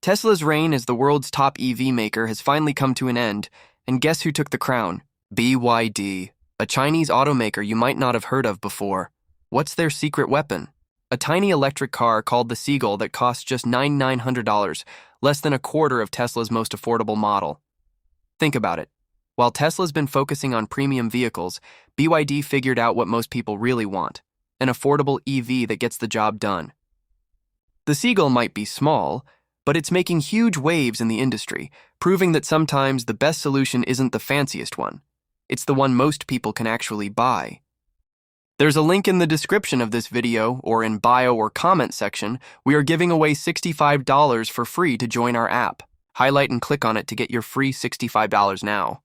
Tesla's reign as the world's top EV maker has finally come to an end, and guess who took the crown? BYD, a Chinese automaker you might not have heard of before. What's their secret weapon? A tiny electric car called the Seagull that costs just $9,900, less than a quarter of Tesla's most affordable model. Think about it. While Tesla's been focusing on premium vehicles, BYD figured out what most people really want: an affordable EV that gets the job done. The Seagull might be small, but it's making huge waves in the industry, proving that sometimes the best solution isn't the fanciest one. It's the one most people can actually buy. There's a link in the description of this video, or in bio or comment section. We are giving away $65 for free to join our app. Highlight and click on it to get your free $65 now.